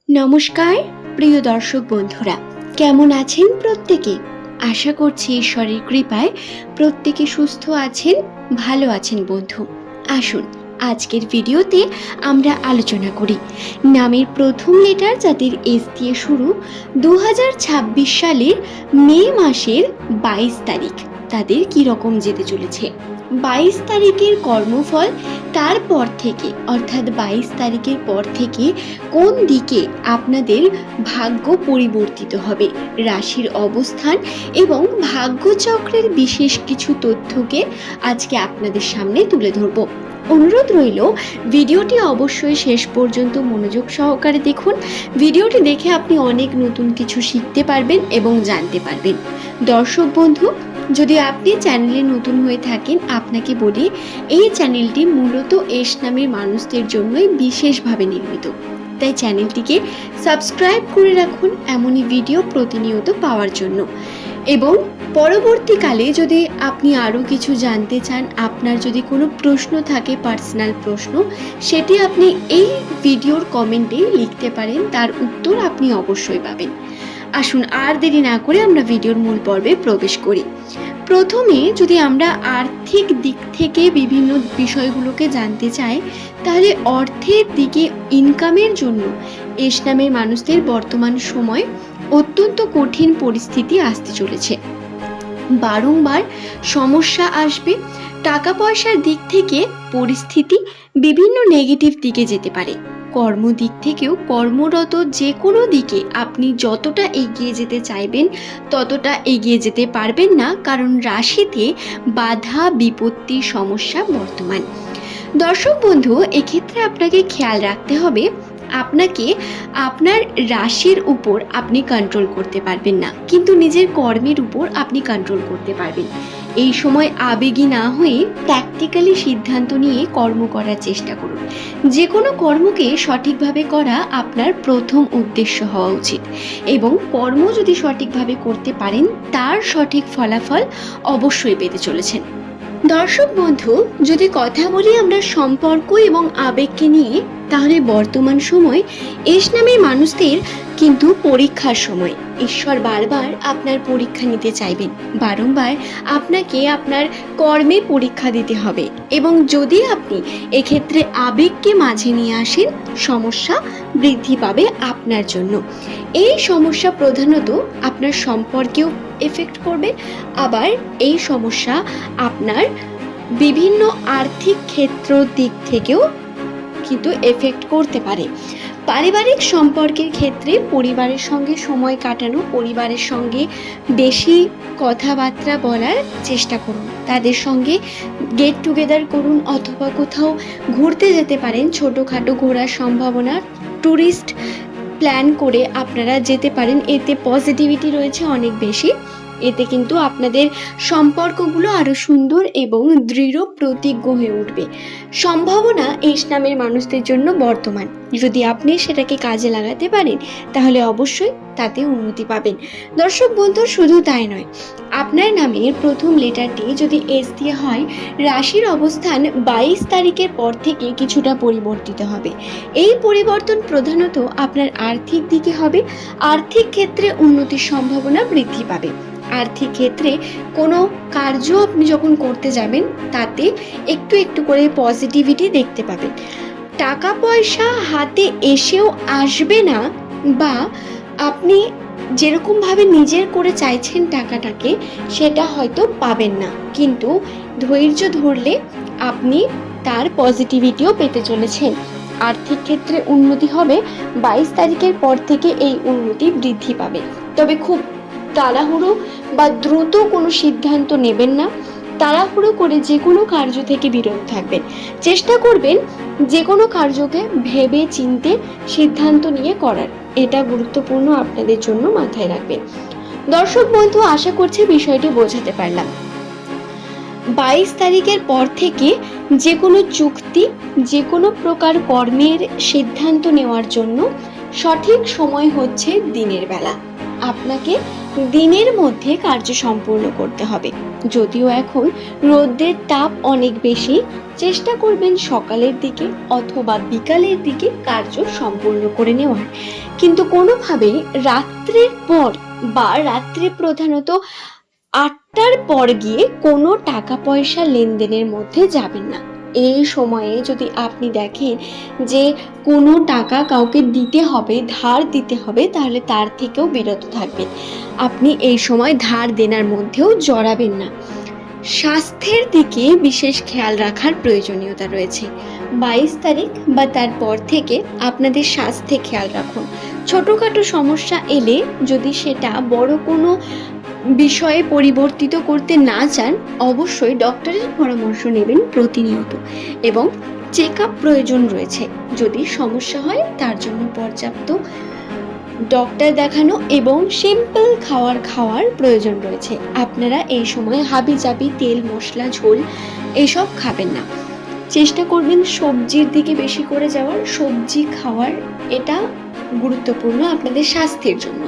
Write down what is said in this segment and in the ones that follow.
নমস্কার প্রিয় দর্শক বন্ধুরা, কেমন আছেন প্রত্যেকে? আশা করছি ঈশ্বরের কৃপায় প্রত্যেকে সুস্থ আছেন, ভালো আছেন। বন্ধু, আসুন আজকের ভিডিওতে আমরা আলোচনা করি নামের প্রথম লেটার যাদের এস দিয়ে শুরু 2026 সালের মে মাসের 22 তারিখ তাদের কি রকম যেতে চলেছে। 22 তারিখের কর্মফল, তারপর থেকে অর্থাৎ 22 তারিখের পর থেকে কোন দিকে আপনাদের ভাগ্য পরিবর্তিত হবে, রাশির অবস্থান এবং ভাগ্যচক্রের বিশেষ কিছু তথ্যকে আজকে আপনাদের সামনে তুলে ধরব। অনুরোধ রইল ভিডিওটি অবশ্যই শেষ পর্যন্ত মনোযোগ সহকারে দেখুন। ভিডিওটি দেখে আপনি অনেক নতুন কিছু শিখতে পারবেন এবং জানতে পারবেন। দর্শক বন্ধু, যদি আপনি চ্যানেলে নতুন হয়ে থাকেন, আপনাকে বলি এই চ্যানেলটি মূলত এস নামের মানুষদের জন্যই বিশেষভাবে নির্মিত, তাই চ্যানেলটিকে সাবস্ক্রাইব করে রাখুন এমনই ভিডিও প্রতিনিয়ত পাওয়ার জন্য। এবং পরবর্তীকালে যদি আপনি আরও কিছু জানতে চান, আপনার যদি কোনো প্রশ্ন থাকে, পার্সোনাল প্রশ্ন, সেটি আপনি এই ভিডিওর কমেন্টে লিখতে পারেন, তার উত্তর আপনি অবশ্যই পাবেন। আসুন আর দেরি না করে আমরা ভিডিওর মূল পর্বে প্রবেশ করি। প্রথমে যদি আমরা আর্থিক দিক থেকে বিভিন্ন বিষয়গুলোকে জানতে চাই, তাহলে অর্থের দিকে ইনকামের জন্য এস নামের মানুষদের বর্তমান সময় অত্যন্ত কঠিন পরিস্থিতি আসতে চলেছে। বারংবার সমস্যা আসবে। টাকা পয়সার দিক থেকে পরিস্থিতি বিভিন্ন নেগেটিভ দিকে যেতে পারে। কর্মদিক থেকেও কর্মরত যে কোনো দিকে আপনি যতটা এগিয়ে যেতে চাইবেন ততটা এগিয়ে যেতে পারবেন না, কারণ রাশিতে বাধা বিপত্তি সমস্যা বর্তমান। দর্শক বন্ধু, এক্ষেত্রে আপনাকে খেয়াল রাখতে হবে, আপনাকে আপনার রাশির উপর আপনি কন্ট্রোল করতে পারবেন না, কিন্তু নিজের কর্মের উপর আপনি কন্ট্রোল করতে পারবেন। এই সময় আবেগী না হয়ে প্র্যাকটিক্যালি সিদ্ধান্ত নিয়ে কর্ম করার চেষ্টা করুন। যে কোনো কর্মকে সঠিকভাবে করা আপনার প্রথম উদ্দেশ্য হওয়া উচিত, এবং কর্ম যদি সঠিকভাবে করতে পারেন তার সঠিক ফলাফল অবশ্যই পেতে চলেছেন। দর্শক বন্ধু, যদি কথা বলি আমরা সম্পর্ক এবং আবেগকে নিয়ে, তাহলে বর্তমান সময় এস নামের মানুষদের কিন্তু পরীক্ষার সময়। ঈশ্বর বারবার আপনার পরীক্ষা নিতে চাইবেন, বারংবার আপনাকে আপনার কর্মে পরীক্ষা দিতে হবে, এবং যদি আপনি এক্ষেত্রে আবেগকে মাঝে নিয়ে আসেন, সমস্যা বৃদ্ধি পাবে আপনার জন্য। এই সমস্যা প্রধানত আপনার সম্পর্কেও এফেক্ট করবে, আবার এই সমস্যা আপনার বিভিন্ন আর্থিক ক্ষেত্র দিক থেকেও কিন্তু এফেক্ট করতে পারে। পারিবারিক সম্পর্কের ক্ষেত্রে পরিবারের সঙ্গে সময় কাটানো, পরিবারের সঙ্গে বেশি কথাবার্তা বলার চেষ্টা করুন, তাদের সঙ্গে গেট টুগেদার করুন, অথবা কোথাও ঘুরতে যেতে পারেন। ছোটোখাটো ঘোরার সম্ভাবনা, ট্যুরিস্ট প্ল্যান করে আপনারা যেতে পারেন, এতে পজিটিভিটি রয়েছে অনেক বেশি। এতে কিন্তু আপনাদের সম্পর্কগুলো আরও সুন্দর এবং দৃঢ় প্রতিজ্ঞ হয়ে উঠবে। সম্ভাবনা এস নামের মানুষদের জন্য বর্তমান, যদি আপনি সেটাকে কাজে লাগাতে পারেন তাহলে অবশ্যই তাতে উন্নতি পাবেন। দর্শক বন্ধু, শুধু তাই নয়, আপনার নামের প্রথম লেটারটি যদি এস দিয়ে হয়, রাশির অবস্থান 22 তারিখের পর থেকে কিছুটা পরিবর্তিত হবে। এই পরিবর্তন প্রধানত আপনার আর্থিক দিকে হবে। আর্থিক ক্ষেত্রে উন্নতির সম্ভাবনা বৃদ্ধি পাবে। আর্থিক ক্ষেত্রে কোনো কার্য আপনি যখন করতে যাবেন তাতে একটু একটু করে পজিটিভিটি দেখতে পাবেন। টাকা পয়সা হাতে এসেও আসবে না, বা আপনি যেরকমভাবে নিজের করে চাইছেন টাকাটাকে, সেটা হয়তো পাবেন না, কিন্তু ধৈর্য ধরলে আপনি তার পজিটিভিটিও পেতে চলেছেন। আর্থিক ক্ষেত্রে উন্নতি হবে। 22 তারিখের পর থেকে এই উন্নতি বৃদ্ধি পাবে, তবে খুব তাড়াহুড়ো বা দ্রুত কোনো সিদ্ধান্ত নেবেন না। তাড়াহুড়ো করে যে কোনো কার্য থেকে বিরত থাকবেন। চেষ্টা করবেন যে কোনো কার্যকে ভেবে চিন্তে সিদ্ধান্ত নিয়ে করার, এটা গুরুত্বপূর্ণ আপনাদের জন্য, মাথায় রাখবেন। দর্শক বন্ধু, আশা করছি বিষয়টি বোঝাতে পারলাম। 22 তারিখের পর থেকে যে কোনো চুক্তি, যে কোনো প্রকার কর্মের সিদ্ধান্ত নেওয়ার জন্য সঠিক সময় হচ্ছে দিনের বেলা। আপনাকে দিনের মধ্যে কার্য সম্পূর্ণ করতে হবে। যদিও এখন রোদের তাপ অনেক বেশি, চেষ্টা করবেন সকালের দিকে অথবা বিকালের দিকে কার্য সম্পূর্ণ করে নেওয়ার, কিন্তু কোনোভাবেই রাত্রের পর বা রাত্রে প্রধানত 8টার পর গিয়ে কোনো টাকা পয়সা লেনদেনের মধ্যে যাবেন না। এই সময়ে যদি আপনি দেখেন যে কোনো টাকা কাউকে দিতে হবে, ধার দিতে হবে, তাহলে তার থেকেও বিরত থাকবেন। আপনি এই সময় ধার দেনার মধ্যেও জড়াবেন না। স্বাস্থ্যের দিকে বিশেষ খেয়াল রাখার প্রয়োজনীয়তা রয়েছে। 22 তারিখ বা তারপর থেকে আপনাদের স্বাস্থ্যে খেয়াল রাখুন। ছোটোখাটো সমস্যা এলে যদি সেটা বড় কোনো বিষয়ে পরিবর্তিত করতে না চান, অবশ্যই ডক্টরের পরামর্শ নেবেন প্রতিনিয়ত, এবং চেক আপ প্রয়োজন রয়েছে। যদি সমস্যা হয় তার জন্য পর্যাপ্ত ডক্টর দেখানো এবং সিম্পল খাওয়ার প্রয়োজন রয়েছে। আপনারা এই সময় হাবিজাবি তেল মশলা ঝোল এসব খাবেন না। চেষ্টা করবেন সবজির দিকে বেশি করে যাওয়ার, সবজি খাওয়ার, এটা গুরুত্বপূর্ণ আপনাদের স্বাস্থ্যের জন্য।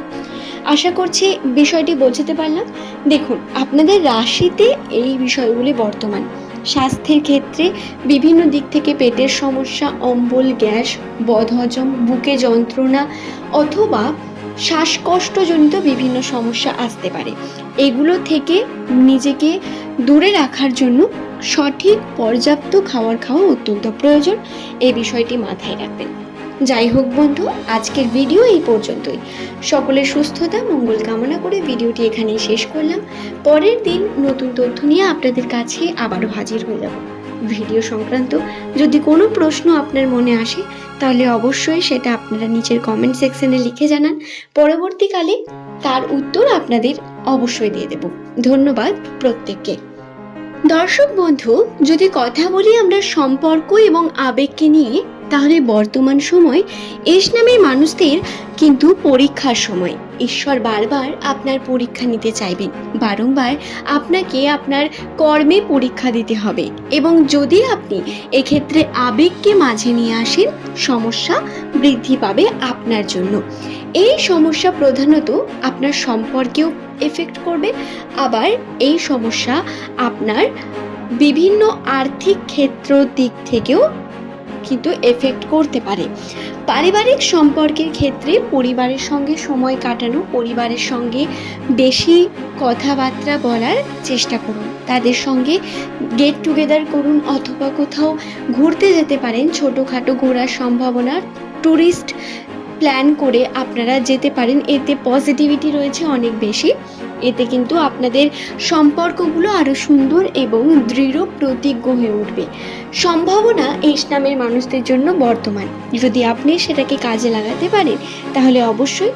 আশা করছি বিষয়টি বোঝাতে পারলাম। দেখুন, আপনাদের রাশিতে এই বিষয়গুলি বর্তমান। স্বাস্থ্যের ক্ষেত্রে বিভিন্ন দিক থেকে পেটের সমস্যা, অম্বল, গ্যাস, বদহজম, বুকে যন্ত্রণা অথবা শ্বাসকষ্টজনিত বিভিন্ন সমস্যা আসতে পারে। এগুলো থেকে নিজেকে দূরে রাখার জন্য সঠিক পর্যাপ্ত খাওয়া অত্যন্ত প্রয়োজন। এই বিষয়টি মাথায় রাখবেন। যাই হোক বন্ধু, আজকের ভিডিও এই পর্যন্তই। সকলের সুস্থতা মঙ্গল কামনা করে ভিডিওটি এখানেই শেষ করলাম। পরের দিন নতুন তথ্য নিয়ে আপনাদের কাছে আবারও হাজির হয়ে যাব। ভিডিও সংক্রান্ত যদি কোনো প্রশ্ন আপনার মনে আসে তাহলে অবশ্যই সেটা আপনারা নিচের কমেন্ট সেকশনে লিখে জানান। পরবর্তীকালে তার উত্তর আপনাদের অবশ্যই দিয়ে দেব। ধন্যবাদ প্রত্যেককে। দর্শক বন্ধু, যদি কথা বলি আমরা সম্পর্ক এবং আবেগকে নিয়ে, তাহলে বর্তমান সময় এস নামের মানুষদের কিন্তু পরীক্ষার সময়। ঈশ্বর বারবার আপনার পরীক্ষা নিতে চাইবেন, বারংবার আপনাকে আপনার কর্মে পরীক্ষা দিতে হবে, এবং যদি আপনি এক্ষেত্রে আবেগকে মাঝে নিয়ে আসেন, সমস্যা বৃদ্ধি পাবে আপনার জন্য। এই সমস্যা প্রধানত আপনার সম্পর্কেও এফেক্ট করবে, আবার এই সমস্যা আপনার বিভিন্ন আর্থিক ক্ষেত্র দিক থেকেও কিন্তু এফেক্ট করতে পারে। পারিবারিক সম্পর্কের ক্ষেত্রে পরিবারের সঙ্গে সময় কাটানো, পরিবারের সঙ্গে বেশি কথাবার্তা বলার চেষ্টা করুন, তাদের সঙ্গে গেট টুগেদার করুন অথবা কোথাও ঘুরতে যেতে পারেন। ছোটোখাটো ঘোরার সম্ভাবনা, ট্যুরিস্ট প্ল্যান করে আপনারা যেতে পারেন। এতে পজিটিভিটি রয়েছে অনেক বেশি। এতে কিন্তু আপনাদের সম্পর্কগুলো আরও সুন্দর এবং দৃঢ় প্রতিজ্ঞ হয়ে উঠবে। সম্ভাবনা এস নামের মানুষদের জন্য বর্তমান। যদি আপনি সেটাকে কাজে লাগাতে পারেন তাহলে অবশ্যই